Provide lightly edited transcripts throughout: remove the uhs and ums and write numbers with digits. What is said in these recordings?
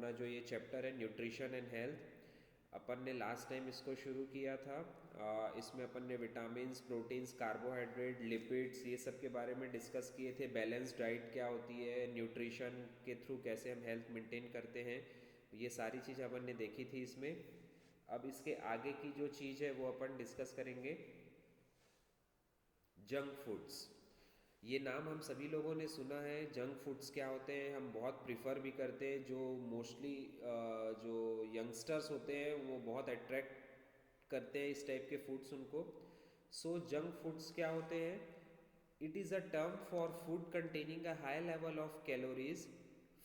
अपना जो ये चैप्टर है न्यूट्रिशन एंड हेल्थ, अपन ने लास्ट टाइम इसको शुरू किया था। इसमें अपन ने विटामिन्स, प्रोटीन्स, कार्बोहाइड्रेट, लिपिड्स, ये सब के बारे में डिस्कस किए थे। बैलेंस डाइट क्या होती है, न्यूट्रिशन के थ्रू कैसे हम हेल्थ मेंटेन करते हैं, ये सारी चीज़ अपन ने देखी थी इसमें। अब इसके आगे की जो चीज़ है वो अपन डिस्कस करेंगे, जंक फूड्स। ये नाम हम सभी लोगों ने सुना है। जंक फूड्स क्या होते हैं हम बहुत प्रिफर भी करते हैं। जो मोस्टली जो यंगस्टर्स होते हैं वो बहुत अट्रैक्ट करते हैं इस टाइप के फूड्स उनको। सो जंक फूड्स क्या होते हैं? It is a term for food containing a high level of calories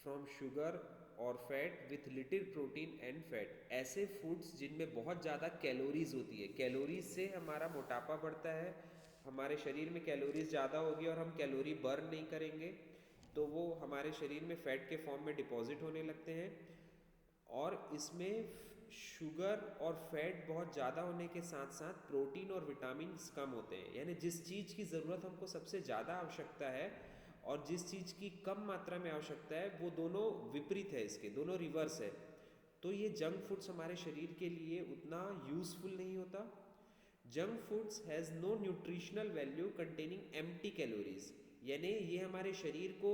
from sugar और fat with little protein and fat. ऐसे फूड्स जिनमें बहुत ज़्यादा कैलोरीज होती है। कैलोरीज से हमारा मोटापा बढ़ता है, हमारे शरीर में कैलोरीज ज़्यादा होगी और हम कैलोरी बर्न नहीं करेंगे तो वो हमारे शरीर में फैट के फॉर्म में डिपॉजिट होने लगते हैं। और इसमें शुगर और फैट बहुत ज़्यादा होने के साथ साथ प्रोटीन और विटामिन कम होते हैं। यानी जिस चीज़ की ज़रूरत हमको सबसे ज़्यादा आवश्यकता है और जिस चीज़ की कम मात्रा में आवश्यकता है वो दोनों विपरीत है, इसके दोनों रिवर्स है। तो ये जंक फूड्स हमारे शरीर के लिए उतना यूज़फुल नहीं होता। Junk foods has no nutritional value containing empty calories. यानी ये हमारे शरीर को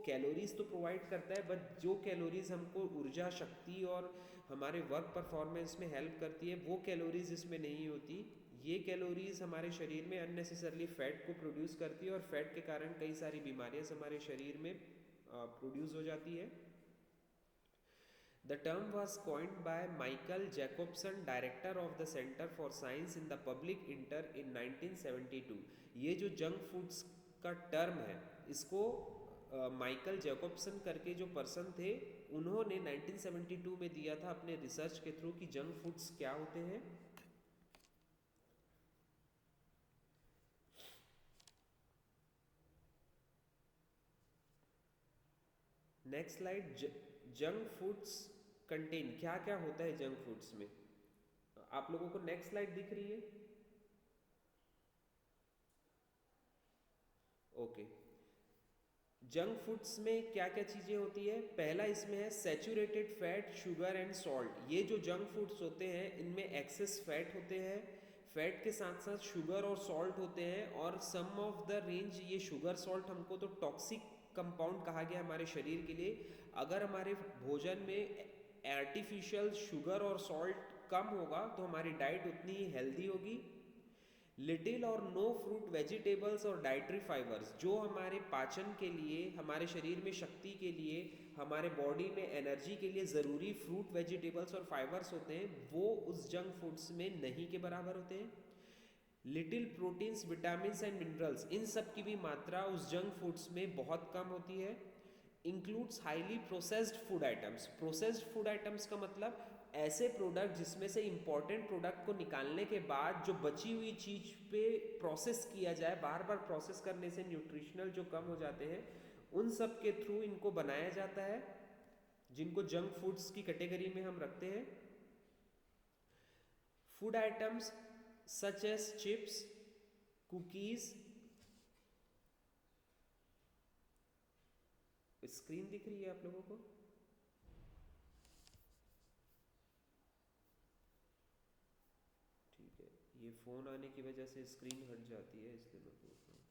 कैलोरीज तो प्रोवाइड करता है बट जो कैलोरीज हमको ऊर्जा, शक्ति और हमारे वर्क परफॉर्मेंस में हेल्प करती है वो कैलोरीज इसमें नहीं होती। ये कैलोरीज हमारे शरीर में अननेसेसरली फैट को प्रोड्यूस करती है और फैट के कारण कई सारी बीमारियां हमारे शरीर में प्रोड्यूस हो जाती है। The term was coined by Michael Jacobson, director of the Center for Science in the Public Inter in 1972। ये जो जंक फूड्स का टर्म है इसको माइकल जैकobson करके जो पर्सन थे उन्होंने 1972 में दिया था अपने रिसर्च के थ्रू कि जंक फूड्स क्या होते हैं। Next slide. Junk foods contain क्या क्या होता है जंक फूड्स में? आप लोगों को नेक्स्ट स्लाइड दिख रही है? ओके। जंक फूड्स में क्या क्या चीज़ें होती है? पहला इसमें है saturated fat, sugar and salt. ये जो जंक फूड्स होते हैं इनमें एक्सेस फैट होते हैं, फैट के साथ साथ शुगर और सॉल्ट होते हैं। और सम ऑफ द रेंज ये शुगर सॉल्ट हमको तो टॉक्सिक कंपाउंड कहा गया हमारे शरीर के लिए। अगर हमारे भोजन में आर्टिफिशियल शुगर और सॉल्ट कम होगा तो हमारी डाइट उतनी ही हेल्दी होगी। लिटिल और नो फ्रूट, वेजिटेबल्स और डाइटरी फाइबर्स जो हमारे पाचन के लिए, हमारे शरीर में शक्ति के लिए, हमारे बॉडी में एनर्जी के लिए ज़रूरी फ्रूट, वेजिटेबल्स और फाइबर्स होते हैं वो उस जंक फूड्स में नहीं के बराबर होते हैं। Little proteins, vitamins and minerals, इन सब की भी मात्रा उस जंक फूड्स में बहुत कम होती है। Includes highly processed food items. Processed food items का मतलब ऐसे प्रोडक्ट जिसमें से इंपॉर्टेंट प्रोडक्ट को निकालने के बाद जो बची हुई चीज पे प्रोसेस किया जाए, बार बार प्रोसेस करने से न्यूट्रिशनल जो कम हो जाते हैं उन सब के थ्रू इनको बनाया जाता है, जिनको जंक फूड्स की कैटेगरी में हम रखते हैं। Food items such as chips, cookies, screen दिख रही है आप लोगों को? ठीक है, ये फ़ोन आने की वजह से स्क्रीन हट जाती है इसलिए मैं पूछ रहा हूँ।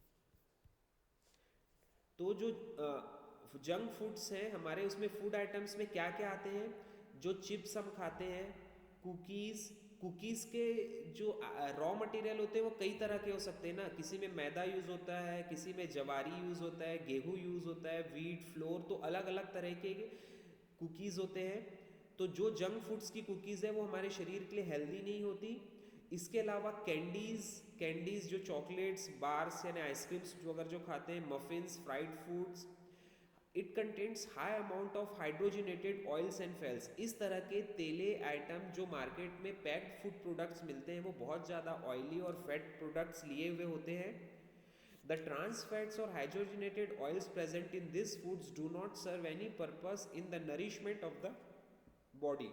तो जो जंक फूड्स हैं हमारे, उसमें फूड आइटम्स में क्या क्या आते हैं? जो चिप्स हम खाते हैं, कुकीज़। कुकीज़ के जो रॉ मटेरियल होते हैं वो कई तरह के हो सकते हैं ना। किसी में मैदा यूज़ होता है, किसी में जवारी यूज़ होता है, गेहूँ यूज़ होता है, वीट, फ्लोर, तो अलग अलग तरह के कुकीज़ होते हैं। तो जो जंक फूड्स की कुकीज़ है वो हमारे शरीर के लिए हेल्दी नहीं होती। इसके अलावा कैंडीज़ जो चॉकलेट्स, बार्स यानी आइसक्रीम्स जो अगर जो खाते हैं, muffins, fried foods, it contents high amount of hydrogenated oils and fails. इस तरह के तेले आइटम जो मार्केट में पैक्ड फूड प्रोडक्ट्स मिलते हैं वो बहुत ज़्यादा ऑयली और फैट प्रोडक्ट्स लिए हुए होते हैं। द ट्रांस फैट्स और hydrogenated oils present in this foods do not serve any purpose in the nourishment of the body.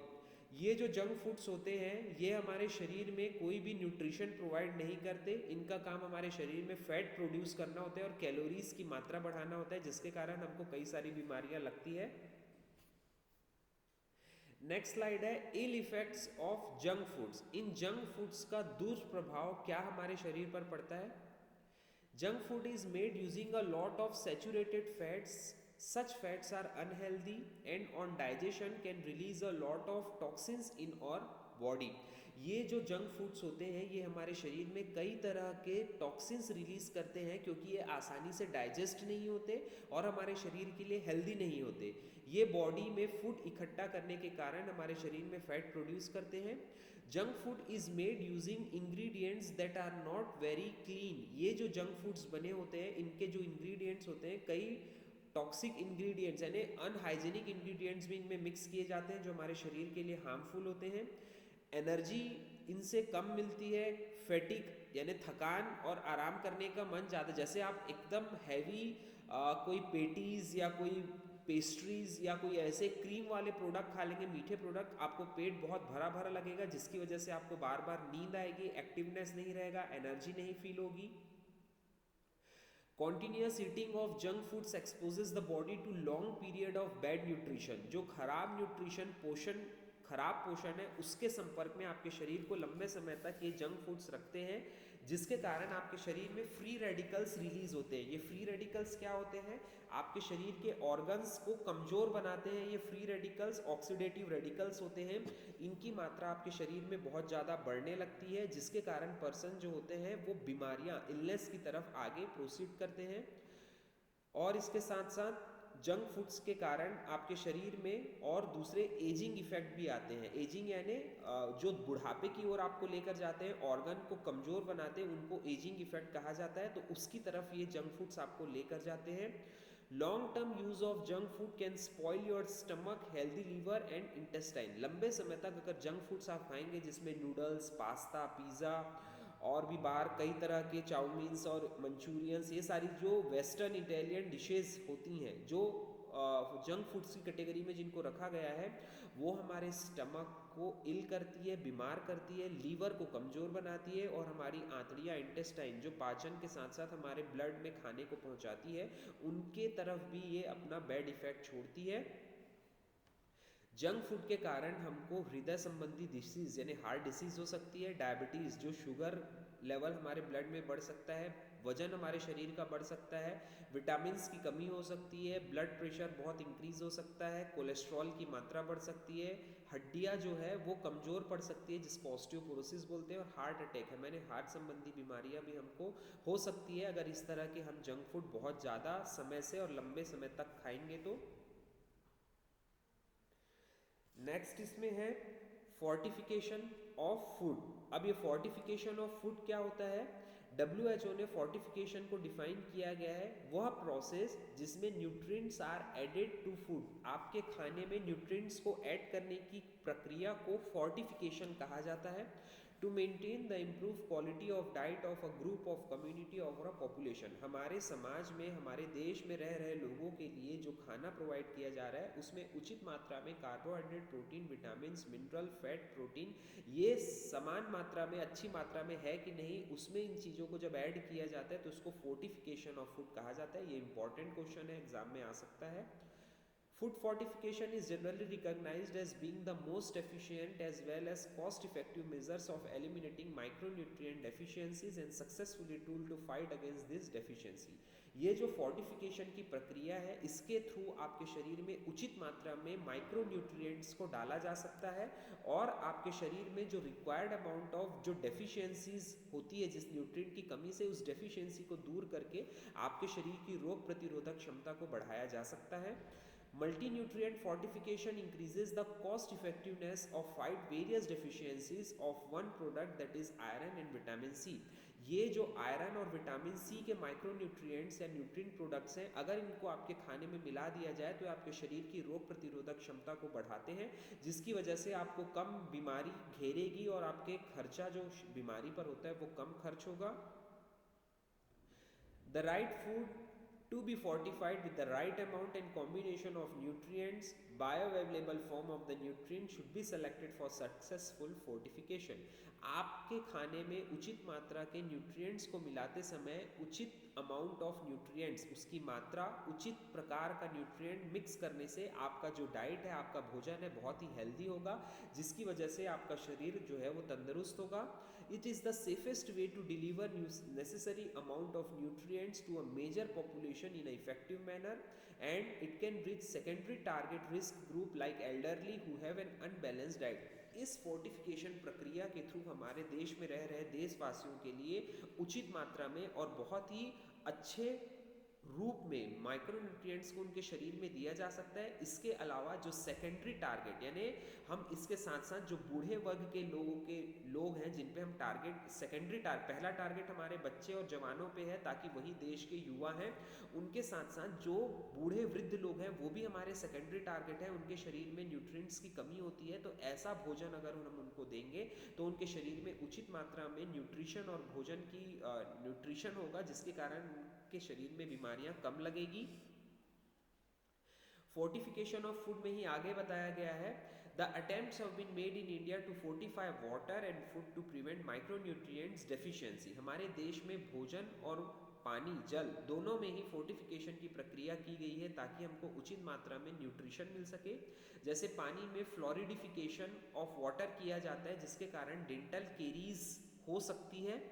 ये जो जंक फूड्स होते हैं ये हमारे शरीर में कोई भी न्यूट्रिशन प्रोवाइड नहीं करते। इनका काम हमारे शरीर में फैट प्रोड्यूस करना होता है और कैलोरीज की मात्रा बढ़ाना होता है, जिसके कारण हमको कई सारी बीमारियां लगती है। नेक्स्ट स्लाइड है ill effects of junk foods. इन जंक फूड्स का दुष्प्रभाव क्या हमारे शरीर पर पड़ता है? Junk food is made using a lot of saturated fats. Such fats are unhealthy and on digestion can release a lot of toxins in our body. ये जो जंक फूड्स होते हैं ये हमारे शरीर में कई तरह के टॉक्सिन्स रिलीज करते हैं क्योंकि ये आसानी से डाइजेस्ट नहीं होते और हमारे शरीर के लिए हेल्दी नहीं होते। ये बॉडी में फूड इकट्ठा करने के कारण हमारे शरीर में फैट प्रोड्यूस करते हैं। Junk food is made using ingredients that are not very clean. ये जो जंक फूड्स बने होते हैं इनके जो इंग्रेडिएंट्स होते हैं कई टॉक्सिक इंग्रेडिएंट्स यानी अनहाइजेनिक इंग्रेडिएंट्स भी इनमें मिक्स किए जाते हैं जो हमारे शरीर के लिए हार्मफुल होते हैं। एनर्जी इनसे कम मिलती है। फैटिक यानी थकान और आराम करने का मन ज़्यादा, जैसे आप एकदम हैवी कोई पेटीज या कोई पेस्ट्रीज या कोई ऐसे क्रीम वाले प्रोडक्ट खा लेंगे, मीठे प्रोडक्ट, आपको पेट बहुत भरा भरा लगेगा जिसकी वजह से आपको बार बार नींद आएगी, एक्टिवनेस नहीं रहेगा, एनर्जी नहीं फील होगी। Continuous eating of junk foods exposes the body to long period of bad nutrition. जो खराब न्यूट्रिशन खराब पोषण है उसके संपर्क में आपके शरीर को लंबे समय तक ये जंक फूड्स रखते हैं जिसके कारण आपके शरीर में फ्री रेडिकल्स रिलीज होते हैं। ये फ्री रेडिकल्स क्या होते हैं? आपके शरीर के ऑर्गन्स को कमजोर बनाते हैं। ये फ्री रेडिकल्स ऑक्सीडेटिव रेडिकल्स होते हैं। इनकी मात्रा आपके शरीर में बहुत ज़्यादा बढ़ने लगती है जिसके कारण पर्सन जो होते हैं वो बीमारियां, इलनेस की तरफ आगे प्रोसीड करते हैं। और इसके साथ साथ जंक फूड्स के कारण आपके शरीर में और दूसरे एजिंग इफेक्ट भी आते हैं। एजिंग यानी जो बुढ़ापे की ओर आपको लेकर जाते हैं, ऑर्गन को कमजोर बनाते हैं, उनको एजिंग इफेक्ट कहा जाता है। तो उसकी तरफ ये जंक फूड्स आपको लेकर जाते हैं। Long term use of junk food can spoil your stomach, healthy liver and intestine. लंबे समय तक अगर जंक फूड्स आप खाएंगे जिसमें नूडल्स, पास्ता, पिज़्ज़ा और भी बाहर कई तरह के चाउमीन्स और मंचूरियंस, ये सारी जो वेस्टर्न इटालियन डिशेस होती हैं जो जंक फूड्स की कैटेगरी में जिनको रखा गया है, वो हमारे स्टमक को इल करती है, बीमार करती है, लीवर को कमज़ोर बनाती है और हमारी आंतड़ियाँ, इंटेस्टाइन जो पाचन के साथ साथ हमारे ब्लड में खाने को पहुँचाती है, उनके तरफ भी ये अपना बैड इफेक्ट छोड़ती है। जंक फूड के कारण हमको हृदय संबंधी डिसीज यानी हार्ट डिसीज हो सकती है, डायबिटीज़ जो शुगर लेवल हमारे ब्लड में बढ़ सकता है, वजन हमारे शरीर का बढ़ सकता है, विटामिन्स की कमी हो सकती है, ब्लड प्रेशर बहुत इंक्रीज हो सकता है, कोलेस्ट्रॉल की मात्रा बढ़ सकती है, हड्डियां जो है वो कमज़ोर पड़ सकती है जिसको ऑस्टियोपोरोसिस बोलते हैं, और हार्ट अटैक है मैंने हार्ट संबंधी बीमारियां भी हमको हो सकती है अगर इस तरह के हम जंक फूड बहुत ज़्यादा समय से और लंबे समय तक खाएंगे तो। नेक्स्ट इसमें है फोर्टिफिकेशन ऑफ फूड। अब ये फोर्टिफिकेशन ऑफ फूड क्या होता है? WHO ने फोर्टिफिकेशन को डिफाइन किया गया है वह प्रोसेस जिसमें nutrients are added to food. आपके खाने में न्यूट्रिएंट्स को ऐड करने की प्रक्रिया को फोर्टिफिकेशन कहा जाता है। To maintain the improve quality of diet of a group of community of a population. हमारे समाज में, हमारे देश में रह रहे लोगों के लिए जो खाना प्रोवाइड किया जा रहा है उसमें उचित मात्रा में carbohydrate, protein, vitamin, mineral, fat, protein ये समान मात्रा में, अच्छी मात्रा में है कि नहीं, उसमें इन चीज़ों को जब ऐड किया जाता है तो उसको फोर्टिफिकेशन ऑफ फूड कहा जाता है। ये इंपॉर्टेंट क्वेश्चन है, एग्जाम में आ सकता है। Food fortification is generally recognized as being the most efficient as well as cost-effective measures of eliminating micronutrient deficiencies and successfully tool to fight against this deficiency. ये जो फोर्टिफिकेशन की प्रक्रिया है इसके थ्रू आपके शरीर में उचित मात्रा में माइक्रोन्यूट्रिएंट्स को डाला जा सकता है और आपके शरीर में जो रिक्वायर्ड अमाउंट ऑफ जो डेफिशिएंसीज होती है जिस न्यूट्रिएंट की कमी से, उस डेफिशिएंसी को दूर करके आपके शरीर की रोग प्रतिरोधक क्षमता को बढ़ाया जा सकता है। Multi-nutrient fortification increases the cost effectiveness of fight various deficiencies of one product that is iron and vitamin C. ये जो आयरन और विटामिन सी के माइक्रोन्यूट्रिएंट्स या न्यूट्रिएंट प्रोडक्ट्स हैं, अगर इनको आपके खाने में मिला दिया जाए तो आपके शरीर की रोग प्रतिरोधक क्षमता को बढ़ाते हैं जिसकी वजह से आपको कम बीमारी घेरेगी और आपके खर्चा जो बीमारी पर होता है वो कम खर्च होगा। The right food to be fortified with the right amount and combination of nutrients. Bioavailable form of the nutrient should be selected for successful fortification. आपके खाने में उचित मात्रा के न्यूट्रिएंट्स को मिलाते समय उचित अमाउंट ऑफ न्यूट्रिएंट्स, उसकी मात्रा, उचित प्रकार का न्यूट्रिएंट मिक्स करने से आपका जो डाइट है, आपका भोजन है, बहुत ही हेल्दी होगा, जिसकी वजह से आपका शरीर जो है वो तंदुरुस्त होगा. It is the safest way to deliver necessary amount of nutrients to a major population in an effective manner, and it can reach secondary target risk group like elderly who have an unbalanced diet. इस fortification प्रक्रिया के through हमारे देश में रह रहे देशवासियों के लिए उचित मात्रा में और बहुत ही अच्छे रूप में माइक्रोन्यूट्रिएंट्स को उनके शरीर में दिया जा सकता है. इसके अलावा जो सेकेंडरी टारगेट, यानी हम इसके साथ साथ जो बूढ़े वर्ग के लोग हैं जिन पे हम टारगेट, सेकेंडरी पहला टारगेट हमारे बच्चे और जवानों पे है ताकि वही देश के युवा हैं, उनके साथ साथ जो बूढ़े वृद्ध लोग हैं वो भी हमारे सेकेंडरी टारगेट है. उनके शरीर में न्यूट्रिएंट्स की कमी होती है, तो ऐसा भोजन अगर हम उनको देंगे तो उनके शरीर में उचित मात्रा में न्यूट्रिशन और भोजन की न्यूट्रिशन होगा, जिसके कारण के शरीर में बीमारियां कम लगेगी. फोर्टिफिकेशन ऑफ फूड में ही आगे बताया गया है, the attempts have been made in India to fortify water and food to prevent micronutrients deficiency. हमारे देश में भोजन और पानी, जल दोनों में ही फोर्टिफिकेशन की प्रक्रिया की गई है ताकि हमको उचित मात्रा में न्यूट्रिशन मिल सके. जैसे पानी में फ्लोरिडिफिकेशन ऑफ वाटर किया जाता है जिसके कारण डेंटल केरीज हो सकती है.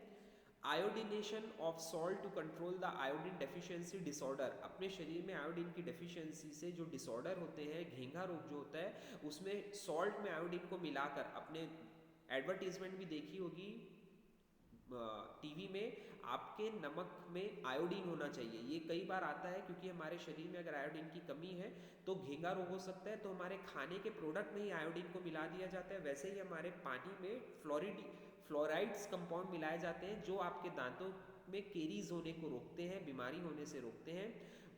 Iodination of salt to control the iodine deficiency disorder. अपने शरीर में आयोडीन की डेफिशिएंसी से जो डिसऑर्डर होते हैं, घेंघा रोग जो होता है, उसमें सॉल्ट में आयोडीन को मिलाकर, अपने एडवर्टीजमेंट भी देखी होगी टीवी में, आपके नमक में आयोडीन होना चाहिए. ये कई बार आता है क्योंकि हमारे शरीर में अगर आयोडीन की कमी है तो घेंघा रोग हो सकता है, तो हमारे खाने के प्रोडक्ट में ही आयोडीन को मिला दिया जाता है. वैसे ही हमारे पानी में फ्लोराइड्स कंपाउंड मिलाए जाते हैं जो आपके दांतों में केरीज होने को रोकते हैं, बीमारी होने से रोकते हैं.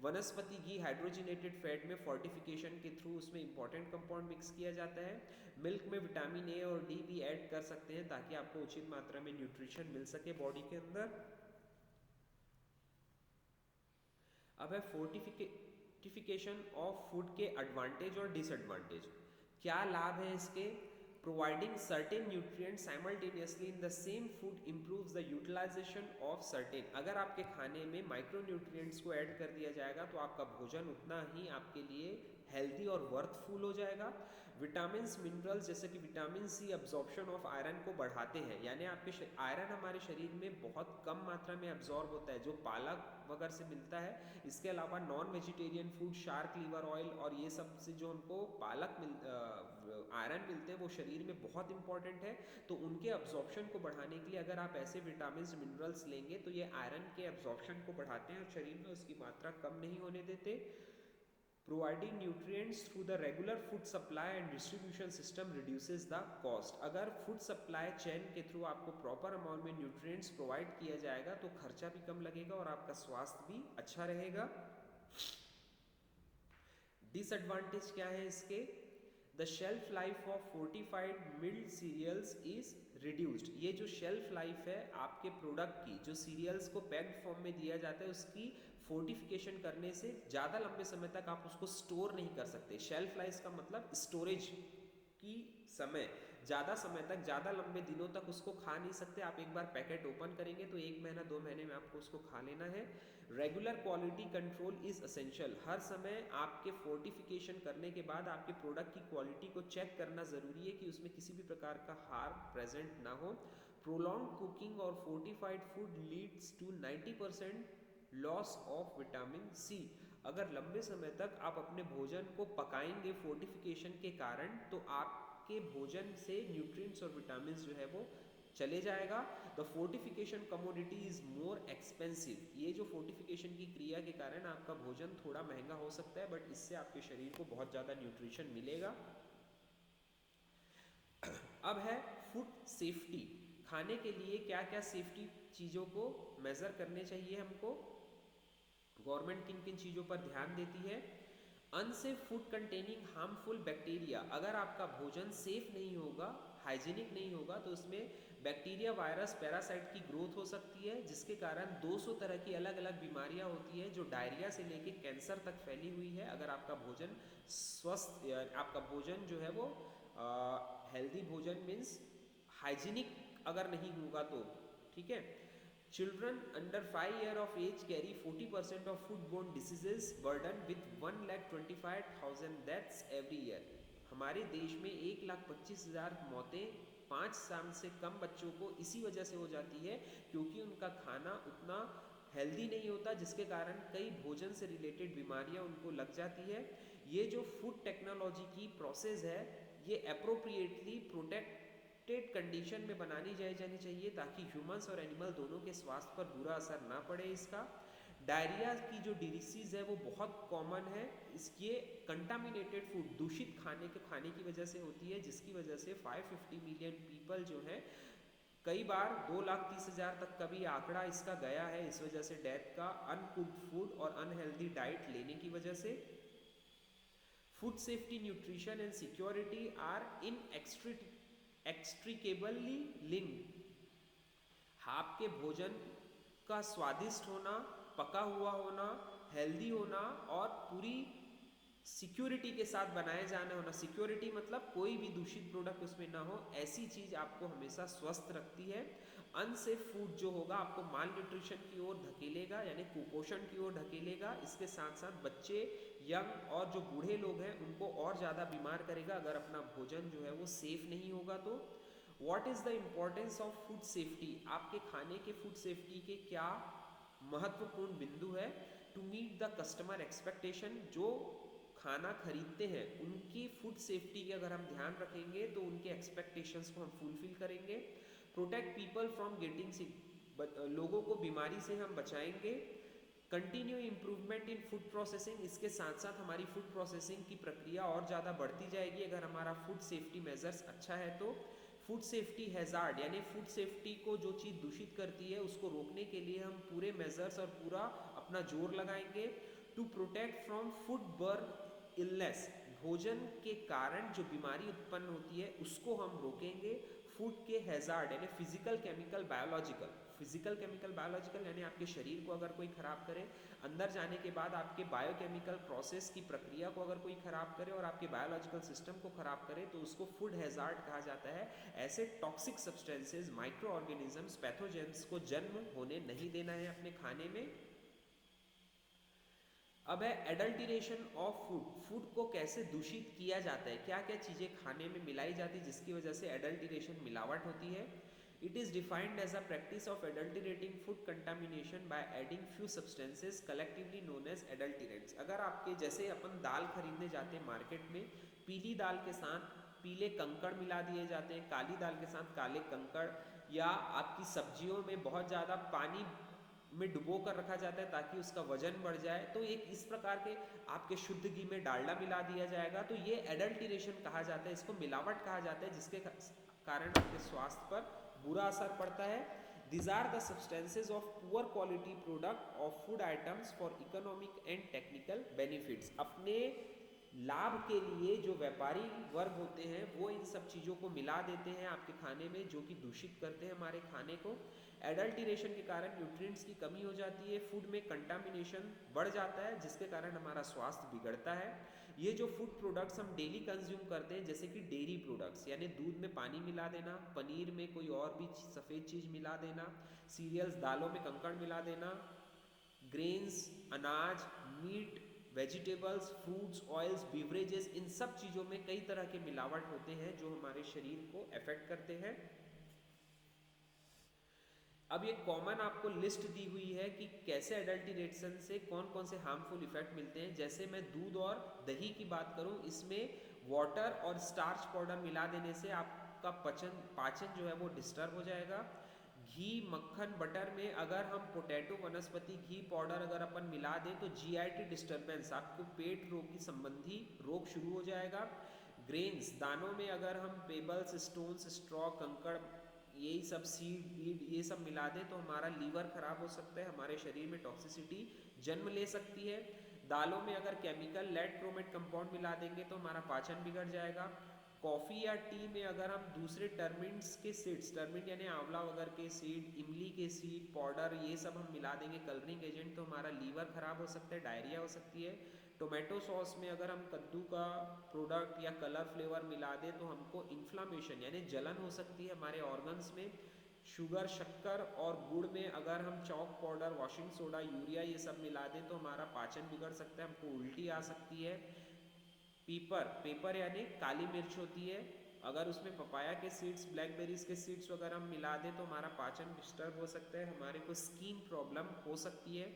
वनस्पति घी, हाइड्रोजिनेटेड फैट में फोर्टिफिकेशन के थ्रू उसमें इंपॉर्टेंट कंपाउंड मिक्स किया जाता है. मिल्क में विटामिन ए और डी भी ऐड कर सकते हैं ताकि आपको उचित मात्रा में न्यूट्रिशन मिल सके बॉडी के अंदर. अब है फोर्टिफिकेशन ऑफ फूड के एडवांटेज और डिसएडवांटेज. क्या लाभ है इसके? Providing certain nutrients simultaneously in the same food improves the utilization of certain. अगर आपके खाने में माइक्रो न्यूट्रिएंट्स को ऐड कर दिया जाएगा तो आपका भोजन उतना ही आपके लिए हेल्दी और वर्थफुल हो जाएगा. विटामिन मिनरल्स जैसे कि vitamin C absorption of iron को बढ़ाते हैं, यानी आपके आयरन हमारे शरीर में बहुत कम मात्रा में अब्जॉर्ब होता है जो पालक वगैरह से मिलता है. इसके अलावा non vegetarian food, shark liver oil और ये सब से जो हमको आयरन मिलते हैं वो शरीर में बहुत इंपॉर्टेंट है. तो उनके अब्जॉर्प्शन को बढ़ाने के लिए अगर आप ऐसे विटामिन मिनरल्स लेंगे तो ये आयरन के अब्जॉर्प्शन को बढ़ाते हैं और शरीर में उसकी मात्रा कम नहीं होने देते. Providing nutrients through the regular food supply and distribution system reduces the cost. अगर फूड सप्लाई चेन के थ्रू आपको प्रॉपर अमाउंट में न्यूट्रिएंट्स प्रोवाइड किया जाएगा तो खर्चा भी कम लगेगा और आपका स्वास्थ्य भी अच्छा रहेगा. डिसएडवांटेज क्या है इसके? The shelf life of fortified milled cereals is reduced. ये जो शेल्फ लाइफ है आपके प्रोडक्ट की, जो सीरियल्स को पैक्ड फॉर्म में दिया जाता है, उसकी फोर्टिफिकेशन करने से ज़्यादा लंबे समय तक आप उसको स्टोर नहीं कर सकते. शेल्फ लाइफ का मतलब स्टोरेज की समय, ज़्यादा समय तक, ज़्यादा लंबे दिनों तक उसको खा नहीं सकते. आप एक बार पैकेट ओपन करेंगे तो 1 महीना 2 महीने में आपको उसको खा लेना है. Regular quality control is essential. हर समय आपके फोर्टिफिकेशन करने के बाद आपके प्रोडक्ट की क्वालिटी को चेक करना ज़रूरी है कि उसमें किसी भी प्रकार का हार्म प्रेजेंट ना हो. प्रोलॉन्ग कुकिंग और fortified food leads to 90% loss of vitamin C. अगर लंबे समय तक आप अपने भोजन को पकाएंगे फोर्टिफिकेशन के कारण तो आपके भोजन से न्यूट्रिएंट्स और विटामिन जो है वो चले जाएगा. The fortification commodity is more expensive. ये जो फोर्टिफिकेशन की क्रिया के कारण आपका भोजन थोड़ा महंगा हो सकता है, बट इससे आपके शरीर को बहुत ज़्यादा न्यूट्रिशन मिलेगा. अब है फूड सेफ्टी. खाने के लिए क्या क्या सेफ्टी चीज़ों को मेज़र करने चाहिए हमको, गवर्नमेंट किन किन चीज़ों पर ध्यान देती है. Unsafe food containing harmful bacteria. अगर आपका भोजन सेफ नहीं होगा, हाइजीनिक नहीं होगा, तो उसमें बैक्टीरिया, वायरस, पैरासाइट की ग्रोथ हो सकती है, जिसके कारण 200 तरह की अलग अलग बीमारियां होती है जो डायरिया से लेके कैंसर तक फैली हुई है। अगर आपका भोजन स्वस्थ, आपका भोजन जो है वो हेल्दी भोजन मीन्स हाइजीनिक अगर नहीं होगा तो, ठीक है। Children under 5 years of age carry 40% of foodborne diseases burden with 1,25,000 deaths every year. हमारे देश में 1,25,000 मौतें 5 साल से कम बच्चों को इसी वजह से हो जाती है क्योंकि उनका खाना उतना हेल्दी नहीं होता, जिसके कारण कई भोजन से रिलेटेड बीमारियां उनको लग जाती है। ये जो फूड टेक्नोलॉजी की प्रोसेस है ये अप्रोप्रिएटली प्रोटेक्टेड कंडीशन में बनानी जानी चाहिए ताकि ह्यूमंस और एनिमल दोनों के स्वास्थ्य पर बुरा असर ना पड़े इसका। डायरिया की जो डिसीज़ है वो बहुत कॉमन है, इसके कंटामिनेटेड फूड, दूषित खाने की वजह से होती है, जिसकी वजह से 550 मिलियन पीपल जो है, कई बार 2,30,000 तक का भी आंकड़ा इसका गया है इस वजह से डेथ का, अनकुक्ड फूड और अनहेल्दी डाइट लेने की वजह से। Food safety, nutrition and security are inextricably linked. आपके भोजन का स्वादिष्ट होना, पका हुआ होना, हेल्दी होना और पूरी सिक्योरिटी के साथ बनाए जाना होना, सिक्योरिटी मतलब कोई भी दूषित प्रोडक्ट उसमें ना हो, ऐसी चीज़ आपको हमेशा स्वस्थ रखती है। अनसेफ फूड जो होगा आपको माल न्यूट्रिशन की ओर धकेलेगा, यानी कुपोषण की ओर धकेलेगा। इसके साथ साथ बच्चे, यंग और जो बूढ़े लोग हैं उनको और ज़्यादा बीमार करेगा अगर अपना भोजन जो है वो सेफ नहीं होगा तो। What is the importance of food safety? आपके खाने के फूड सेफ्टी के क्या महत्वपूर्ण बिंदु है? To meet the customer expectation, जो खाना खरीदते हैं उनकी फूड सेफ्टी के अगर हम ध्यान रखेंगे तो उनके एक्सपेक्टेशंस को हम फुलफिल करेंगे। प्रोटेक्ट पीपल फ्रॉम गेटिंग सिक, लोगों को बीमारी से हम बचाएंगे। Continue improvement in food processing, इसके साथ साथ हमारी फूड प्रोसेसिंग की प्रक्रिया और ज़्यादा बढ़ती जाएगी अगर हमारा फूड सेफ्टी मेजर्स अच्छा है तो। फूड सेफ्टी हैजार्ड, यानी फूड सेफ्टी को जो चीज़ दूषित करती है उसको रोकने के लिए हम पूरे मेजर्स और पूरा अपना जोर लगाएंगे। To protect from food borne illness, भोजन के कारण जो बीमारी उत्पन्न होती है उसको हम रोकेंगे। फूड के हैजार्ड यानी physical, chemical, biological. Physical, chemical, biological यानी आपके शरीर को अगर कोई खराब करे, अंदर जाने के बाद आपके बायोकेमिकल प्रोसेस की प्रक्रिया को अगर कोई खराब करे और आपके बायोलॉजिकल सिस्टम को खराब करे तो उसको फूड हैजार्ड कहा जाता है। ऐसे toxic substances, micro organisms, pathogens को जन्म होने नहीं देना है अपने खाने में। अब है एडल्टरेशन ऑफ फूड, फूड को कैसे दूषित किया जाता है, क्या क्या चीज़ें खाने में मिलाई जाती है जिसकी वजह से एडल्टरेशन, मिलावट होती है। It is defined as a practice of adulterating food contamination by adding few substances collectively known as adulterants. अगर आपके जैसे अपन दाल खरीदने जाते हैं मार्केट में, पीली दाल के साथ पीले कंकड़ मिला दिए जाते हैं, काली दाल के साथ काले कंकड़, या आपकी सब्जियों में बहुत ज़्यादा पानी में डुबो कर रखा जाता है ताकि उसका वजन बढ़ जाए, तो एक इस प्रकार के आपके शुद्ध घी में डालडा मिला दिया जाएगा तो ये एडल्टरेशन कहा जाता है, इसको मिलावट कहा जाता है, जिसके कारण आपके स्वास्थ्य पर बुरा असर पड़ता है। These are the substances of poor quality product of food items for economic and technical benefits। अपने लाभ के लिए जो व्यापारी वर्ग होते हैं वो इन सब चीज़ों को मिला देते हैं आपके खाने में, जो कि दूषित करते हैं हमारे खाने को। एडल्टरेशन के कारण न्यूट्रिएंट्स की कमी हो जाती है, फूड में कंटामिनेशन बढ़ जाता है जिसके कारण हमारा स्वास्थ्य बिगड़ता है। ये जो फूड प्रोडक्ट्स हम डेली कंज्यूम करते हैं जैसे कि डेयरी प्रोडक्ट्स यानी दूध में पानी मिला देना, पनीर में कोई और भी सफ़ेद चीज़ मिला देना, सीरियल्स, दालों में कंकड़ मिला देना, ग्रेन्स, अनाज, meat, vegetables, fruits, oils, beverages, इन सब चीज़ों में कई तरह के मिलावट होते हैं जो हमारे शरीर को अफेक्ट करते हैं। अब ये कॉमन आपको लिस्ट दी हुई है कि कैसे एडल्टरेशन से कौन कौन से हार्मफुल इफेक्ट मिलते हैं। जैसे मैं दूध और दही की बात करूं, इसमें वाटर और स्टार्च पाउडर मिला देने से आपका पाचन जो है वो डिस्टर्ब हो जाएगा। घी, मक्खन, बटर में अगर हम पोटैटो वनस्पति घी पाउडर अगर अपन मिला दें तो जीआईटी डिस्टर्बेंस, आपको पेट रोग की संबंधी रोग शुरू हो जाएगा। ग्रेन्स, दानों में अगर हम पेबल्स, स्टोन्स, स्ट्रॉ, कंकड़, यही सब सीड वीड ये सब मिला दें तो हमारा लीवर खराब हो सकता है, हमारे शरीर में टॉक्सिसिटी जन्म ले सकती है। दालों में अगर केमिकल लेड क्रोमेट कंपाउंड मिला देंगे तो हमारा पाचन बिगड़ जाएगा। कॉफ़ी या टी में अगर हम दूसरे टर्मिन्ट्स के सीड्स, टर्मिन यानी आंवला वगैरह के सीड, इमली के सीड पाउडर, ये सब हम मिला देंगे कलरिंग एजेंट, तो हमारा लीवर ख़राब हो सकता है, डायरिया हो सकती है। टोमेटो सॉस में अगर हम कद्दू का प्रोडक्ट या कलर फ्लेवर मिला दें तो हमको इन्फ्लामेशन यानी जलन हो सकती है हमारे ऑर्गन्स में। शुगर, शक्कर और गुड़ में अगर हम chalk powder, washing soda, urea ये सब मिला दें तो हमारा पाचन बिगड़ सकता है, हमको उल्टी आ सकती है। पेपर यानी काली मिर्च होती है, अगर उसमें पपाया के सीड्स, ब्लैकबेरीज के सीड्स वगैरह हम मिला दें तो हमारा पाचन डिस्टर्ब हो सकता है, हमारे को स्किन प्रॉब्लम हो सकती है।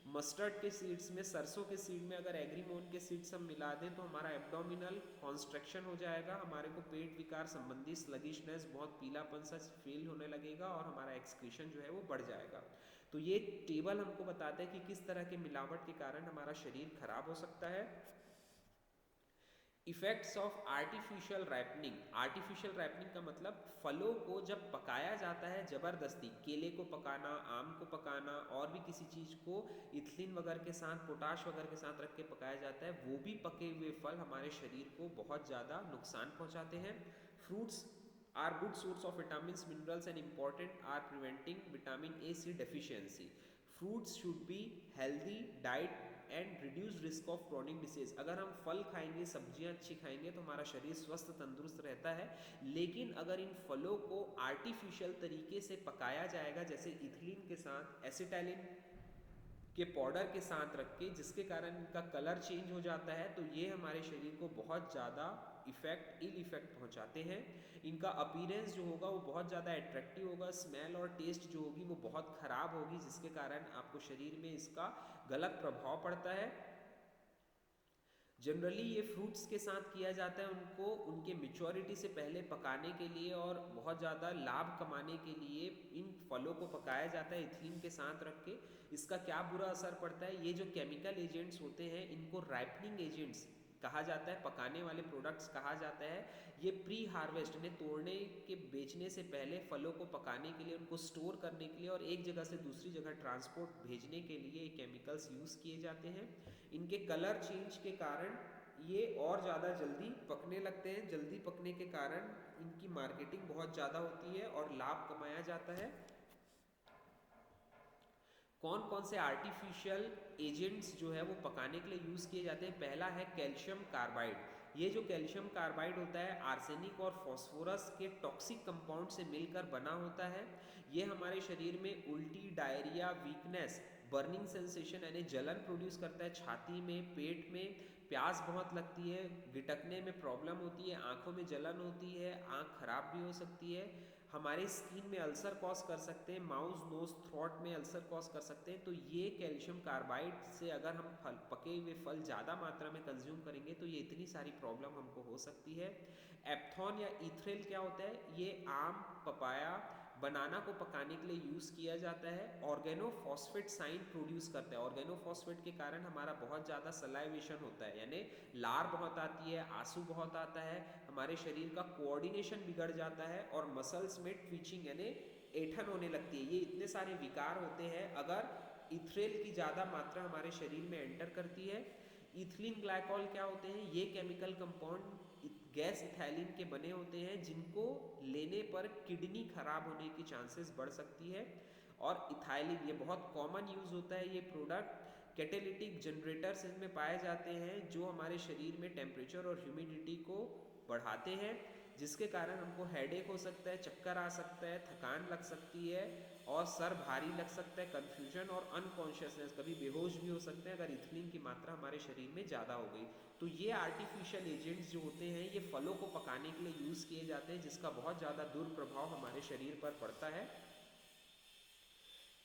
मस्टर्ड के सीड्स में, सरसों के सीड में अगर एग्रीमोन के सीड्स हम मिला दें तो हमारा एब्डोमिनल कॉन्स्ट्रक्शन हो जाएगा, हमारे को पेट विकार संबंधी स्लगिशनेस, बहुत पीलापन सा फील होने लगेगा और हमारा एक्सक्रीशन जो है वो बढ़ जाएगा। तो ये टेबल हमको बताता है कि किस तरह के मिलावट के कारण हमारा शरीर खराब हो सकता है। Effects of artificial ripening. Artificial ripening का मतलब फलों को जब पकाया जाता है ज़बरदस्ती, केले को पकाना, आम को पकाना और भी किसी चीज़ को इथिलीन वगैरह के साथ, पोटाश वगैरह के साथ रख के पकाया जाता है, वो भी पके हुए फल हमारे शरीर को बहुत ज़्यादा नुकसान पहुँचाते हैं। Fruits are good source of vitamin minerals and important are preventing vitamin A C deficiency. Fruits should be healthy diet and reduce risk of chronic disease. अगर हम फल खाएंगे, सब्जियां अच्छी खाएंगे तो हमारा शरीर स्वस्थ तंदुरुस्त रहता है, लेकिन अगर इन फलों को आर्टिफिशियल तरीके से पकाया जाएगा, जैसे इथिलीन के साथ, एसिटाइलिन के पाउडर के साथ रख के, जिसके कारण इनका कलर चेंज हो जाता है, तो ये हमारे शरीर को बहुत ज़्यादा इल इफेक्ट पहुंचाते हैं। इनका अपीयरेंस जो होगा वो बहुत ज़्यादा अट्रैक्टिव होगा, स्मेल और टेस्ट जो होगी वो बहुत ख़राब होगी, जिसके कारण आपको शरीर में इसका गलत प्रभाव पड़ता है। जनरली ये फ्रूट्स के साथ किया जाता है उनको उनके मेच्योरिटी से पहले पकाने के लिए और बहुत ज़्यादा लाभ कमाने के लिए इन फलों को पकाया जाता है इथिलीन के साथ रख के। इसका क्या बुरा असर पड़ता है, ये जो केमिकल एजेंट्स होते हैं इनको राइपनिंग एजेंट्स कहा जाता है, पकाने वाले प्रोडक्ट्स कहा जाता है। ये प्री हार्वेस्ट ने तोड़ने के बेचने से पहले फलों को पकाने के लिए, उनको स्टोर करने के लिए और एक जगह से दूसरी जगह ट्रांसपोर्ट भेजने के लिए केमिकल्स यूज़ किए जाते हैं। इनके कलर चेंज के कारण ये और ज़्यादा जल्दी पकने लगते हैं, जल्दी पकने के कारण इनकी मार्केटिंग बहुत ज़्यादा होती है और लाभ कमाया जाता है। कौन कौन से आर्टिफिशियल एजेंट्स जो है वो पकाने के लिए यूज़ किए जाते हैं। पहला है कैल्शियम कार्बाइड। ये जो कैल्शियम कार्बाइड होता है आर्सेनिक और फॉस्फोरस के टॉक्सिक कंपाउंड से मिलकर बना होता है। ये हमारे शरीर में उल्टी, डायरिया, वीकनेस, बर्निंग सेंसेशन यानी जलन प्रोड्यूस करता है, छाती में, पेट में प्यास बहुत लगती है, गिटकने में प्रॉब्लम होती है, आँखों में जलन होती है, आँख खराब भी हो सकती है, हमारे स्किन में अल्सर कॉज कर सकते हैं, माउथ, नोज, थ्रोट में अल्सर कॉज कर सकते हैं। तो ये कैल्शियम कार्बाइड से अगर हम पके हुए फल ज़्यादा मात्रा में कंज्यूम करेंगे तो ये इतनी सारी प्रॉब्लम हमको हो सकती है। एप्थॉन या इथ्रेल क्या होता है, ये आम, पपाया, बनाना को पकाने के लिए यूज़ किया जाता है। ऑर्गेनोफॉस्फेट साइन प्रोड्यूस करता है, ऑर्गेनोफॉस्फेट के कारण हमारा बहुत ज़्यादा सलाइवेशन होता है, यानी लार बहुत आती है, आंसू बहुत आता है, हमारे शरीर का कोऑर्डिनेशन बिगड़ जाता है और मसल्स में ट्विचिंग यानी ऐंठन होने लगती है। ये इतने सारे विकार होते हैं अगर इथ्रेल की ज़्यादा मात्रा हमारे शरीर में एंटर करती है। इथिलीन ग्लाइकॉल क्या होते हैं, ये केमिकल कंपाउंड गैस इथाइलिन के बने होते हैं, जिनको लेने पर किडनी खराब होने की चांसेस बढ़ सकती है। और इथाइलिन ये बहुत कॉमन यूज़ होता है, ये प्रोडक्ट कैटेलिटिक जनरेटर्स इनमें पाए जाते हैं जो हमारे शरीर में टेम्परेचर और ह्यूमिडिटी को बढ़ाते हैं, जिसके कारण हमको हेडेक हो सकता है, चक्कर आ सकता है, थकान लग सकती है और सर भारी लग सकता है, कन्फ्यूजन और अनकॉन्शियसनेस, कभी बेहोश भी हो सकते हैं अगर इथिलीन की मात्रा हमारे शरीर में ज़्यादा हो गई। तो ये आर्टिफिशियल एजेंट्स जो होते हैं ये फलों को पकाने के लिए यूज़ किए जाते हैं, जिसका बहुत ज़्यादा दुष्प्रभाव हमारे शरीर पर पड़ता है।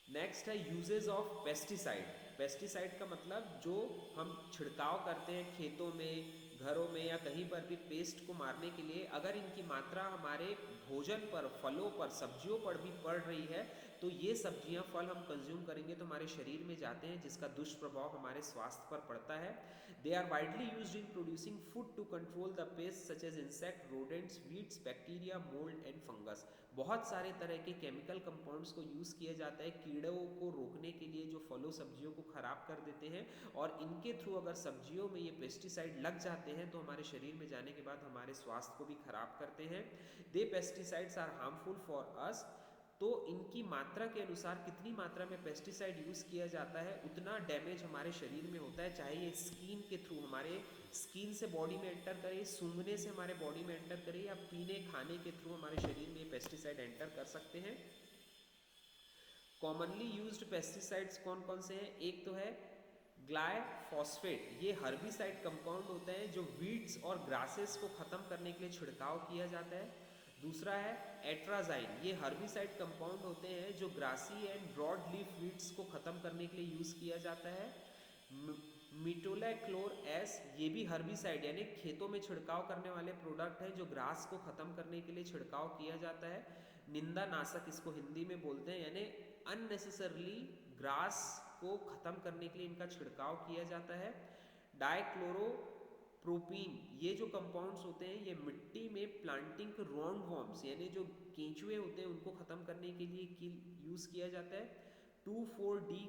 नेक्स्ट है यूजेस ऑफ पेस्टिसाइड। पेस्टिसाइड का मतलब जो हम छिड़काव करते हैं खेतों में, घरों में या कहीं पर भी पेस्ट को मारने के लिए, अगर इनकी मात्रा हमारे भोजन पर, फलों पर, सब्जियों पर भी पड़ रही है तो ये सब्जियां फल हम कंज्यूम करेंगे तो हमारे शरीर में जाते हैं, जिसका दुष्प्रभाव हमारे स्वास्थ्य पर पड़ता है। They are widely used in producing food to control the pest such as insect, rodents, weeds, bacteria, mould and fungus. बहुत सारे तरह के केमिकल कंपाउंड्स को यूज़ किया जाता है कीड़ों को रोकने के लिए, जो फलों सब्जियों को खराब कर देते हैं। और इनके थ्रू अगर सब्जियों में ये पेस्टिसाइड लग जाते हैं तो हमारे शरीर में जाने के बाद हमारे स्वास्थ्य को भी खराब करते हैं। They pesticides are harmful for us. तो इनकी मात्रा के अनुसार कितनी मात्रा में पेस्टिसाइड यूज़ किया जाता है उतना डैमेज हमारे शरीर में होता है, चाहे ये स्किन के थ्रू हमारे स्किन से बॉडी में एंटर करे, सूंघने से हमारे बॉडी में एंटर करे, या पीने खाने के थ्रू हमारे शरीर में पेस्टिसाइड एंटर कर सकते हैं। कॉमनली यूज्ड पेस्टिसाइड्स कौन कौन से हैं? एक तो है ग्लाइफॉस्फेट, ये हर्बिसाइड कंपाउंड होता है जो वीड्स और ग्रासेस को ख़त्म करने के लिए छिड़काव किया जाता है। दूसरा है एट्राजाइन, ये हर्बिसाइड कंपाउंड होते हैं जो grassy and broad leaf weeds को ख़त्म करने के लिए यूज़ किया जाता है। मिटोलाक्लोर एस, ये भी हर्बिसाइड यानी खेतों में छिड़काव करने वाले प्रोडक्ट है जो ग्रास को ख़त्म करने के लिए छिड़काव किया जाता है। निंदा नाशक इसको हिंदी में बोलते हैं, यानी अननेसेसरली ग्रास को ख़त्म करने के लिए इनका छिड़काव किया जाता है। डाइक्लोरोप्रोपीन, ये जो कंपाउंड्स होते हैं ये मिट्टी में प्लांटिंग राउंड वॉर्म्स यानी जो केंचुए होते हैं उनको ख़त्म करने के लिए यूज़ किया जाता है। 2,4-D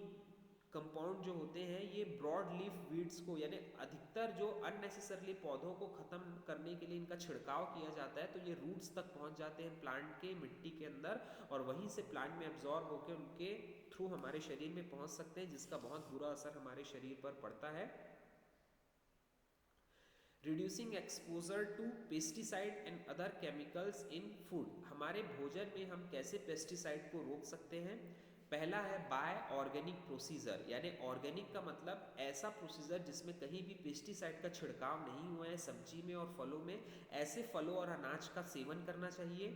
कंपाउंड जो होते हैं ये ब्रॉड लीफ वीड्स को यानी अधिकतर जो अननेसेसरली पौधों को ख़त्म करने के लिए इनका छिड़काव किया जाता है, तो ये रूट्स तक पहुंच जाते हैं प्लांट के मिट्टी के अंदर और वहीं से प्लांट में एब्जॉर्ब होकर उनके थ्रू हमारे शरीर में पहुंच सकते हैं, जिसका बहुत बुरा असर हमारे शरीर पर पड़ता है। Reducing exposure to pesticide and other chemicals in food, हमारे भोजन में हम कैसे पेस्टिसाइड को रोक सकते हैं? पहला है बाय ऑर्गेनिक प्रोसीजर, यानी ऑर्गेनिक का मतलब ऐसा प्रोसीजर जिसमें कहीं भी पेस्टिसाइड का छिड़काव नहीं हुआ है सब्जी में और फलों में, ऐसे फलों और अनाज का सेवन करना चाहिए।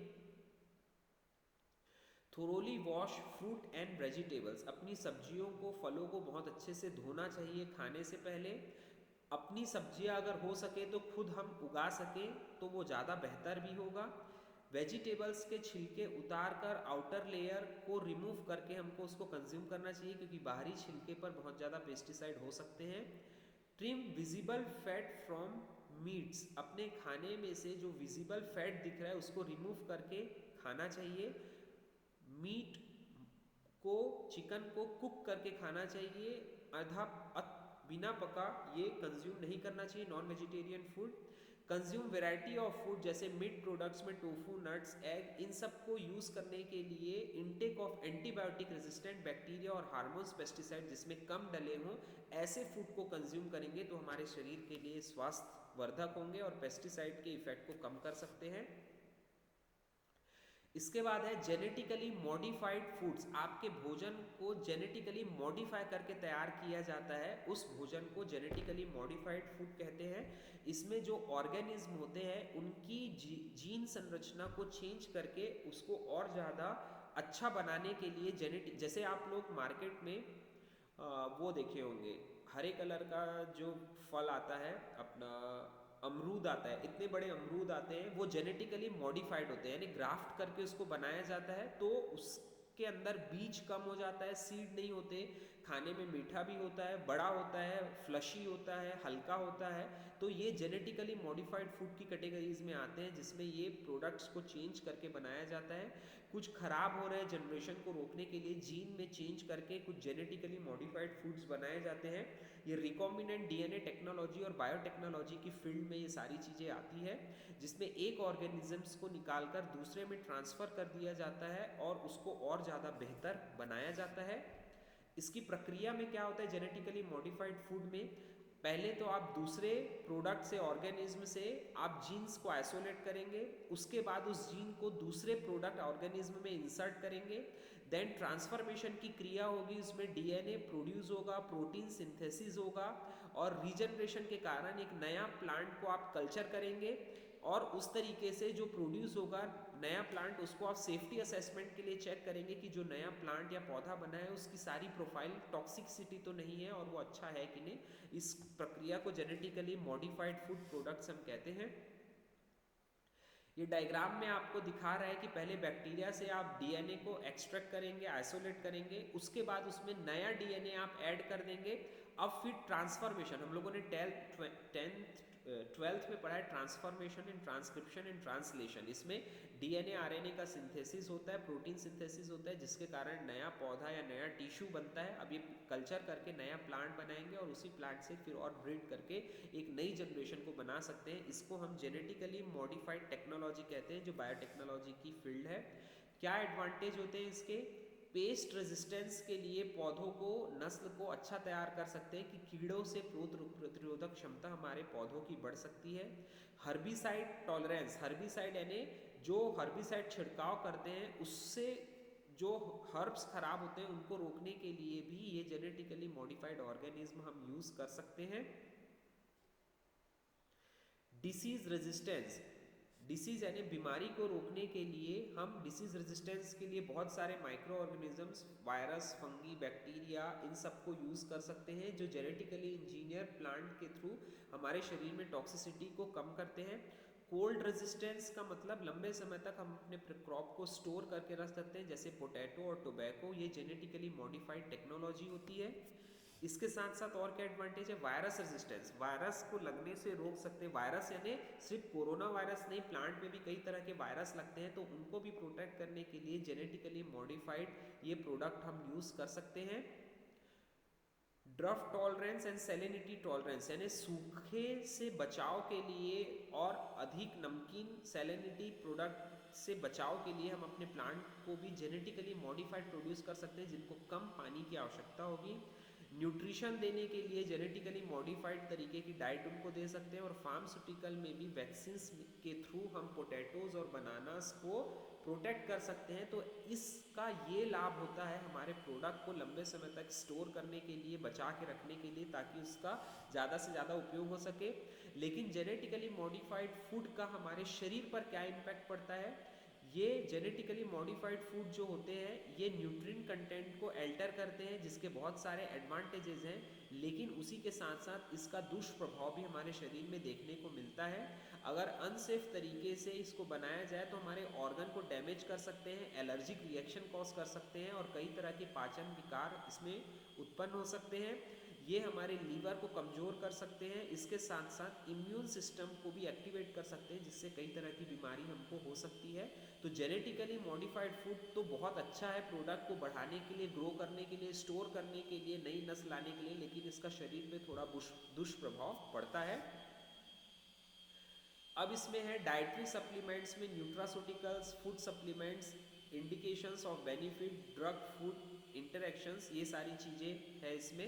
Thoroughly wash fruit and vegetables, अपनी सब्जियों को फलों को बहुत अच्छे से धोना चाहिए खाने से पहले। अपनी सब्जियां अगर हो सके तो खुद हम उगा सकें तो वो ज़्यादा बेहतर भी होगा। वेजिटेबल्स के छिलके उतार कर आउटर लेयर को रिमूव करके हमको उसको कंज्यूम करना चाहिए, क्योंकि बाहरी छिलके पर बहुत ज़्यादा पेस्टिसाइड हो सकते हैं। Trim visible fat from meets, अपने खाने में से जो विजिबल फैट दिख रहा है उसको रिमूव करके खाना चाहिए। मीट को, चिकन को कुक करके खाना चाहिए, बिना पका ये कंज्यूम नहीं करना चाहिए non vegetarian food. Consume variety of food जैसे मीट प्रोडक्ट्स में टोफू, नट्स, एग, इन सब को यूज़ करने के लिए intake of antibiotic resistant bacteria और हार्मोन्स पेस्टिसाइड जिसमें कम डले हों, ऐसे फूड को कंज्यूम करेंगे तो हमारे शरीर के लिए स्वास्थ्य वर्धक होंगे और पेस्टिसाइड के इफेक्ट को कम कर सकते हैं। इसके बाद है जेनेटिकली मॉडिफाइड फूड्स, आपके भोजन को जेनेटिकली मॉडिफाई करके तैयार किया जाता है, उस भोजन को जेनेटिकली मॉडिफाइड फूड कहते हैं। इसमें जो ऑर्गेनिज्म होते हैं उनकी जीन संरचना को चेंज करके उसको और ज़्यादा अच्छा बनाने के लिए जेनेटिक, जैसे आप लोग मार्केट में वो देखे होंगे हरे कलर का जो फल आता है अपना अमरूद आता है, इतने बड़े अमरूद आते हैं, वो जेनेटिकली मॉडिफाइड होते हैं यानी ग्राफ्ट करके उसको बनाया जाता है, तो उसके अंदर बीज कम हो जाता है, सीड नहीं होते, खाने में मीठा भी होता है, बड़ा होता है, फ्लशी होता है, हल्का होता है, तो ये जेनेटिकली मॉडिफाइड फूड की कैटेगरीज में आते हैं जिसमें ये प्रोडक्ट्स को चेंज करके बनाया जाता है। कुछ खराब हो रहे जनरेशन को रोकने के लिए जीन में चेंज करके कुछ जेनेटिकली मॉडिफाइड फूड्स बनाए जाते हैं। ये रिकॉम्बिनेंट डीएनए टेक्नोलॉजी और बायोटेक्नोलॉजी की फील्ड में ये सारी चीज़ें आती है, जिसमें एक ऑर्गेनिजम्स को निकालकर दूसरे में ट्रांसफ़र कर दिया जाता है और उसको और ज़्यादा बेहतर बनाया जाता है। इसकी प्रक्रिया में क्या होता है जेनेटिकली मॉडिफाइड फूड में, पहले तो आप दूसरे प्रोडक्ट से, ऑर्गेनिज्म से आप जीन्स को आइसोलेट करेंगे, उसके बाद उस जीन को दूसरे प्रोडक्ट ऑर्गेनिज्म में इंसर्ट करेंगे, देन ट्रांसफॉर्मेशन की क्रिया होगी, उसमें डीएनए प्रोड्यूस होगा, प्रोटीन सिंथेसिस होगा और रीजनरेशन के कारण एक नया प्लांट को आप कल्चर करेंगे और उस तरीके से जो प्रोड्यूस होगा नया प्लांट, उसको आप सेफ्टी असेसमेंट के लिए चेक करेंगे कि जो नया प्लांट या पौधा बना है उसकी सारी प्रोफाइल टॉक्सिसिटी तो नहीं है और वो अच्छा है कि नहीं। इस प्रक्रिया को जेनेटिकली मॉडिफाइड फूड प्रोडक्ट्स हम कहते हैं। ये डायग्राम में आपको दिखा रहा है कि पहले बैक्टीरिया से आप डीएनए को एक्सट्रैक्ट करेंगे, आइसोलेट करेंगे, उसके बाद उसमें नया डीएनए आप ऐड कर देंगे। अब फिर ट्रांसफॉर्मेशन, हम लोगों ने ट्वेल्थ में पढ़ा है, transformation in transcription and translation. इसमें डीएनए आरएनए का सिंथेसिस होता है, प्रोटीन सिंथेसिस होता है, जिसके कारण नया पौधा या नया टिश्यू बनता है। अब ये कल्चर करके नया प्लांट बनाएंगे और उसी प्लांट से फिर और ब्रीड करके एक नई जनरेशन को बना सकते हैं। इसको हम जेनेटिकली मॉडिफाइड टेक्नोलॉजी कहते हैं, जो बायोटेक्नोलॉजी की फील्ड है। क्या एडवांटेज होते हैं इसके? पेस्ट रेजिस्टेंस के लिए पौधों को, नस्ल को अच्छा तैयार कर सकते हैं कि कीड़ों से प्रतिरोधक क्षमता हमारे पौधों की बढ़ सकती है। हर्बिसाइड टॉलरेंस, हर्बिसाइड यानी जो हर्बिसाइड छिड़काव करते हैं उससे जो हर्ब्स खराब होते हैं उनको रोकने के लिए भी ये जेनेटिकली मॉडिफाइड ऑर्गेनिज्म हम यूज कर सकते हैं। डिसीज रेजिस्टेंस, डिसीज यानी बीमारी को रोकने के लिए हम डिसीज रेजिस्टेंस के लिए बहुत सारे microorganisms, virus, fungi, bacteria, इन सबको यूज़ कर सकते हैं, जो जेनेटिकली इंजीनियर प्लांट के थ्रू हमारे शरीर में टॉक्सिसिटी को कम करते हैं। कोल्ड रेजिस्टेंस का मतलब लंबे समय तक हम अपने क्रॉप को स्टोर करके रख सकते हैं, जैसे पोटैटो और टोबैको, ये जेनेटिकली मॉडिफाइड टेक्नोलॉजी होती है। इसके साथ साथ और क्या एडवांटेज है? वायरस रेजिस्टेंस, वायरस को लगने से रोक सकते हैं। वायरस यानी सिर्फ कोरोना वायरस नहीं, प्लांट में भी कई तरह के वायरस लगते हैं, तो उनको भी प्रोटेक्ट करने के लिए जेनेटिकली मॉडिफाइड ये प्रोडक्ट हम यूज कर सकते हैं। ड्रफ टॉलरेंस एंड सैलिनिटी टॉलरेंस, यानी सूखे से बचाव के लिए और अधिक नमकीन सैलिनिटी प्रोडक्ट से बचाव के लिए हम अपने प्लांट को भी जेनेटिकली मॉडिफाइड प्रोड्यूस कर सकते हैं, जिनको कम पानी की आवश्यकता होगी। न्यूट्रिशन देने के लिए जेनेटिकली मॉडिफाइड तरीके की डाइट उनको दे सकते हैं। और फार्मास्यूटिकल में भी वैक्सीन्स के थ्रू हम पोटैटोज और बनानास को प्रोटेक्ट कर सकते हैं। तो इसका ये लाभ होता है हमारे प्रोडक्ट को लंबे समय तक स्टोर करने के लिए, बचा के रखने के लिए, ताकि उसका ज़्यादा से ज़्यादा उपयोग हो सके। लेकिन जेनेटिकली मॉडिफाइड फूड का हमारे शरीर पर क्या इम्पैक्ट पड़ता है? ये जेनेटिकली मॉडिफाइड फूड जो होते हैं ये न्यूट्रिएंट कंटेंट को अल्टर करते हैं, जिसके बहुत सारे एडवांटेजेस हैं, लेकिन उसी के साथ साथ इसका दुष्प्रभाव भी हमारे शरीर में देखने को मिलता है। अगर अनसेफ तरीके से इसको बनाया जाए तो हमारे ऑर्गन को डैमेज कर सकते हैं, एलर्जिक रिएक्शन कॉज कर सकते हैं और कई तरह के पाचन विकार इसमें उत्पन्न हो सकते हैं। ये हमारे लीवर को कमज़ोर कर सकते हैं, इसके साथ साथ इम्यून सिस्टम को भी एक्टिवेट कर सकते हैं, जिससे कई तरह की बीमारी हमको हो सकती है। तो जेनेटिकली मॉडिफाइड फूड तो बहुत अच्छा है प्रोडक्ट को बढ़ाने के लिए, ग्रो करने के लिए, स्टोर करने के लिए, नई नस्ल लाने के लिए, लेकिन इसका शरीर पे थोड़ा दुष्प्रभाव पड़ता है। अब इसमें है डाइटरी सप्लीमेंट्स में nutraceuticals, food supplements, indications of benefit, drug food interactions, ये सारी चीज़ें है इसमें।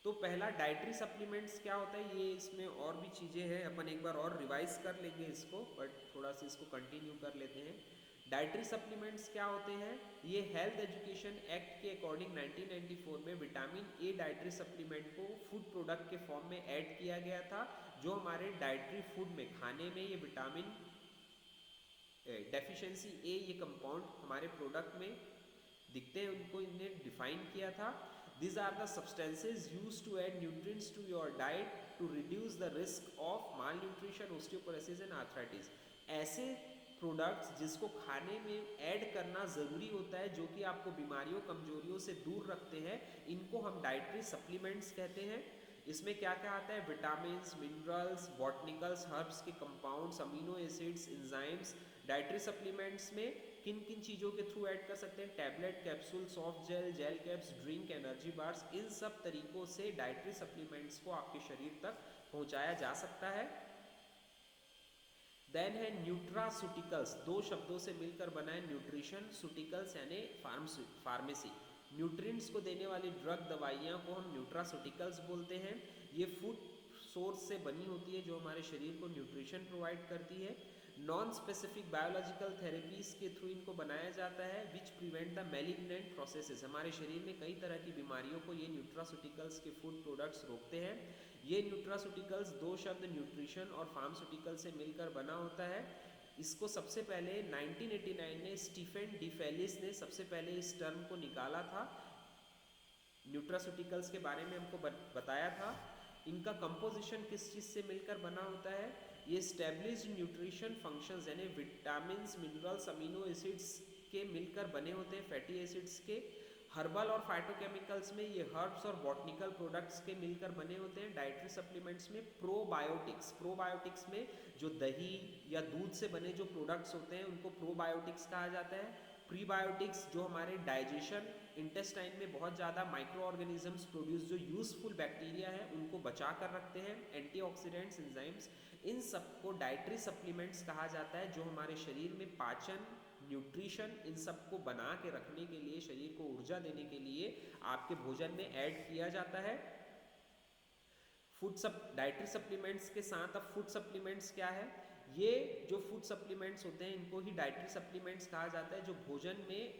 तो पहला डाइटरी सप्लीमेंट्स क्या होता है, ये इसमें और भी चीज़ें हैं, अपन एक बार और रिवाइज कर लेंगे इसको, बट थोड़ा सा इसको कंटिन्यू कर लेते हैं। डाइटरी सप्लीमेंट्स क्या होते हैं? ये हेल्थ एजुकेशन एक्ट के अकॉर्डिंग 1994 में विटामिन ए डाइटरी सप्लीमेंट को फूड प्रोडक्ट के फॉर्म में ऐड किया गया था, जो हमारे डाइटरी फूड में, खाने में ये विटामिन डेफिशिएंसी ए, ये कंपाउंड हमारे प्रोडक्ट में दिखते हैं, उनको इन्हें डिफाइन किया था। These are the substances used to add nutrients to your diet to reduce the risk of malnutrition, osteoporosis and arthritis. ऐसे प्रोडक्ट्स जिसको खाने में ऐड करना ज़रूरी होता है, जो कि आपको बीमारियों, कमजोरियों से दूर रखते हैं, इनको हम डाइटरी सप्लीमेंट्स कहते हैं। इसमें क्या क्या आता है? विटामिन्स, मिनरल्स, बॉटनिकल्स, हर्ब्स के compounds, amino acids, enzymes. Dietary supplements में किन किन चीज़ों के थ्रू ऐड कर सकते हैं? Tablet, capsule, soft gel, gel caps, drink, energy bars, इन सब तरीकों से डाइटरी सप्लीमेंट्स को आपके शरीर तक पहुंचाया जा सकता है। देन है न्यूट्रास्यूटिकल्स, दो शब्दों से मिलकर बना है न्यूट्रिशन, सूटिकल्स यानी फार्मेसी। न्यूट्रिएंट्स को देने वाली ड्रग, दवाइयाँ को हम न्यूट्रास्यूटिकल्स बोलते हैं। ये फूड सोर्स से बनी होती है, जो हमारे शरीर को न्यूट्रिशन प्रोवाइड करती है। नॉन स्पेसिफिक बायोलॉजिकल थेरेपीज के थ्रू इनको बनाया जाता है, which prevent the malignant processes. हमारे शरीर में कई तरह की बीमारियों को ये न्यूट्रास्यूटिकल्स के फूड प्रोडक्ट्स रोकते हैं। ये न्यूट्रास्यूटिकल्स, दो शब्द न्यूट्रिशन और फार्मास्यूटिकल से मिलकर बना होता है। इसको सबसे पहले 1989 में स्टीफन डिफेलिस ने सबसे पहले इस टर्म को निकाला था, न्यूट्रास्यूटिकल्स के बारे में हमको बताया था। इनका कंपोजिशन किस चीज़ से मिलकर बना होता है? ये स्टेब्लिश न्यूट्रिशन फंक्शंस यानी विटामिन्स, मिनरल्स, अमीनो एसिड्स के मिलकर बने होते हैं, फैटी एसिड्स के। हर्बल और फाइटोकेमिकल्स में ये हर्ब्स और बॉटनिकल प्रोडक्ट्स के मिलकर बने होते हैं। डाइटरी सप्लीमेंट्स में प्रोबायोटिक्स, प्रोबायोटिक्स में जो दही या दूध से बने जो प्रोडक्ट्स होते हैं उनको प्रोबायोटिक्स कहा जाता है। प्रीबायोटिक्स जो हमारे डाइजेशन, इंटेस्टाइन में बहुत ज़्यादा माइक्रो ऑर्गेनिजम्स प्रोड्यूस जो यूजफुल बैक्टीरिया है उनको बचा कर रखते हैं। एंटीऑक्सीडेंट्स, एंजाइम्स, इन सबको डाइटरी सप्लीमेंट्स कहा जाता है, जो हमारे शरीर में पाचन, न्यूट्रिशन, इन सबको बना के रखने के लिए, शरीर को ऊर्जा देने के लिए आपके भोजन में ऐड किया जाता है। डाइटरी सप्लीमेंट्स के साथ अब फूड सप्लीमेंट्स क्या है? ये जो फूड सप्लीमेंट्स होते हैं इनको ही डाइटरी सप्लीमेंट्स कहा जाता है, जो भोजन में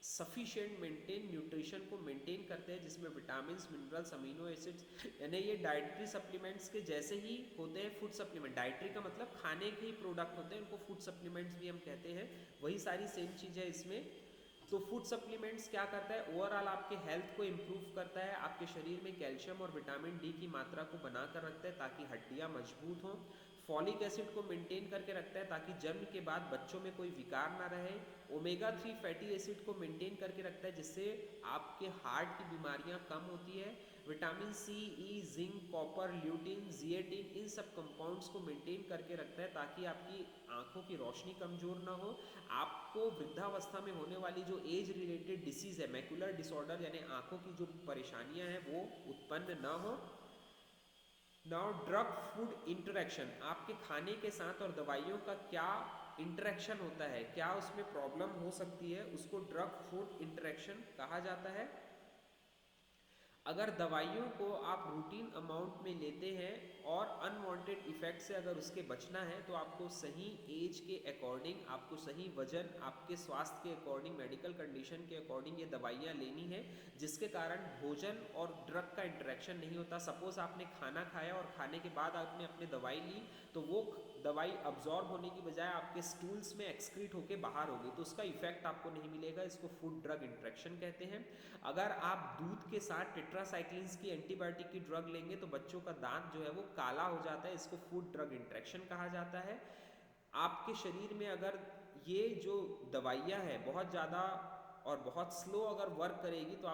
सफिशिएंट मेंटेन न्यूट्रिशन को मेंटेन करते हैं, जिसमें विटामिन्स, मिनरल्स, अमीनो एसिड्स, यानी ये डाइटरी सप्लीमेंट्स के जैसे ही होते हैं फूड सप्लीमेंट। डाइटरी का मतलब खाने के ही प्रोडक्ट होते हैं, उनको फूड सप्लीमेंट्स भी हम कहते हैं, वही सारी सेम चीज़ है इसमें। तो फूड सप्लीमेंट्स क्या करता है? ओवरऑल आपके हेल्थ को इम्प्रूव करता है, आपके शरीर में कैल्शियम और विटामिन डी की मात्रा को बनाकर रखता है ताकि हड्डियाँ मजबूत हों। फॉलिक एसिड को मेंटेन करके रखता है ताकि जन्म के बाद बच्चों में कोई विकार ना रहे। ओमेगा 3 फैटी एसिड को मेंटेन करके रखता है, जिससे आपके हार्ट की बीमारियां कम होती है। विटामिन सी, ई, जिंक, कॉपर, ल्यूटिन, जिएटिन, इन सब कंपाउंड्स को मेंटेन करके रखता है ताकि आपकी आंखों की रोशनी कमज़ोर ना हो, आपको वृद्धावस्था में होने वाली जो एज रिलेटेड डिसीज़ है, मैकुलर डिसऑर्डर यानी आंखों की जो परेशानियां हैं वो उत्पन्न ना हो। नाउ ड्रग फूड इंटरेक्शन, आपके खाने के साथ और दवाइयों का क्या इंटरेक्शन होता है, क्या उसमें प्रॉब्लम हो सकती है, उसको ड्रग फूड इंटरेक्शन कहा जाता है। अगर दवाइयों को आप रूटीन अमाउंट में लेते हैं और अनवांटेड इफेक्ट से अगर उसके बचना है तो आपको सही एज के अकॉर्डिंग, आपको सही वजन, आपके स्वास्थ्य के अकॉर्डिंग, मेडिकल कंडीशन के अकॉर्डिंग ये दवाइयाँ लेनी है, जिसके कारण भोजन और ड्रग का इंटरेक्शन नहीं होता। सपोज आपने खाना खाया और खाने के बाद आपने अपनी दवाई ली तो वो दवाई अब्जॉर्ब होने की बजाय आपके स्टूल्स में एक्सक्रीट होकर बाहर होगी, तो उसका इफेक्ट आपको नहीं मिलेगा। इसको फूड ड्रग इंटरेक्शन कहते हैं। अगर आप दूध के साथ टेट्रासाइक्लिन्स की एंटीबायोटिक की ड्रग लेंगे तो बच्चों का दांत जो है वो काला हो जाता है, इसको फूड ड्रग इंटरेक्शन कहा जाता है। आपके शरीर में अगर ये जो दवाइयाँ हैं बहुत ज़्यादा और बहुत स्लो अगर वर्क करेगी तो आप